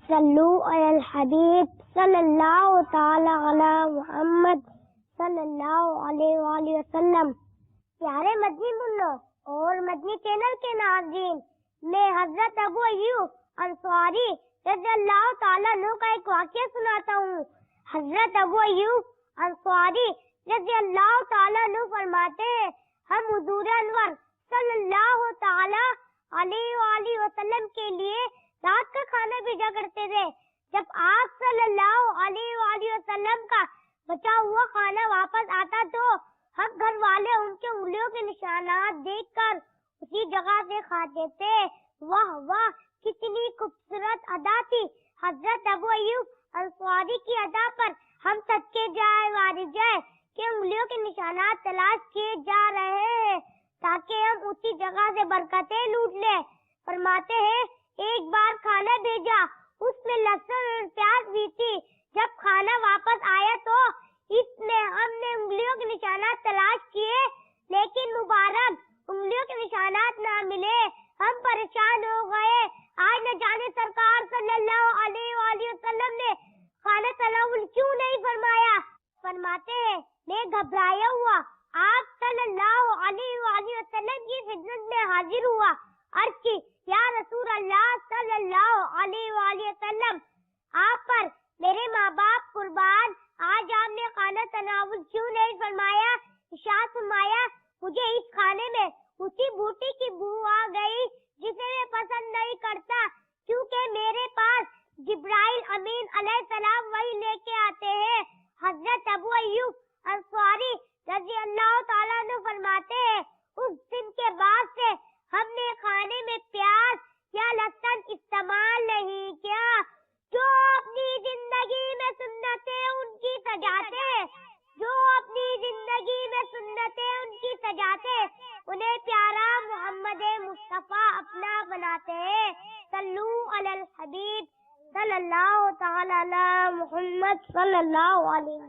صلو علی الحبیب صلی اللہ تعالی علی محمد صلی اللہ علیہ وآلہ وسلم۔ پیارے مدنی منو اور مدنی چینل کے ناظرین، میں حضرت ابو ایوب انصاری رضی اللہ تعالیٰ عنہ کا ایک واقعہ سناتا ہوں۔ حضرت ابو ایوب انصاری رضی اللہ تعالیٰ عنہ فرماتے ہیں، ہم حضور انور صلی اللہ تعالیٰ علیہ وآلہ وسلم کے لیے رات کا کھانا بھیجا کرتے تھے۔ جب آپ صلی اللہ علیہ وآلہ وسلم کا بچا ہوا کھانا واپس آتا تو ہم گھر والے ان کے انگلیوں کے نشانات دیکھ کر اسی جگہ سے کھاتے تھے۔ واہ واہ، کتنی خوبصورت ادا تھی حضرت ابو ایوب انصاری کی ادا پر ہم صدقے جائے وارد جائے کہ انگلیوں کے نشانات تلاش کیے جا رہے ہیں تاکہ ہم اسی جگہ سے برکتیں لوٹ لیں۔ فرماتے ہیں، ایک بار کھانا بھیجا، اس میں لہسن اور پیاز بھی تھی۔ جب کھانا واپس آیا تو اس میں ہم نے انگلیوں کے نشانات تلاش کیے لیکن مبارک انگلیوں کے نشانات نہ ملے۔ ہم پریشان ہو گئے، آج نہ جانے سرکار صلی اللہ علیہ وآلہ وسلم نے کھانا تناول کیوں نہیں فرمایا۔ فرماتے ہیں، میں گھبرایا ہوا آپ صلی اللہ علیہ وآلہ وسلم کی خدمت میں حاضر ہوا۔ عرض کی، یا رسول اللہ صلی اللہ علیہ وآلہ وسلم، آپ پر میرے ماں باپ قربان، آج آپ نے کھانا تناول کیوں نہیں فرمایا؟ ارشاد فرمایا، مجھے اس کھانے میں اسی بوٹی کی بو آ گئی جسے میں پسند نہیں کرتا، کیونکہ میرے پاس جبرائیل امین علیہ السلام وہی لے کے آتے ہیں۔ حضرت ابو ایوب انصاری رضی اللہ تعالیٰ عنہ فرماتے ہیں، اس دن کے بعد سے ہم نے کھانے میں پیاز یا لہسن استعمال نہیں کیا۔ جو اپنی زندگی میں سنتیں ان کی سجاتے ہیں، جو اپنی زندگی میں سنتیں ان کی سجاتے ہیں، انہیں پیارا محمد مصطفیٰ اپنا بناتے ہیں۔ صلو علی الحبیب صلی اللہ تعالی علی محمد صلی اللہ علیہ وسلم۔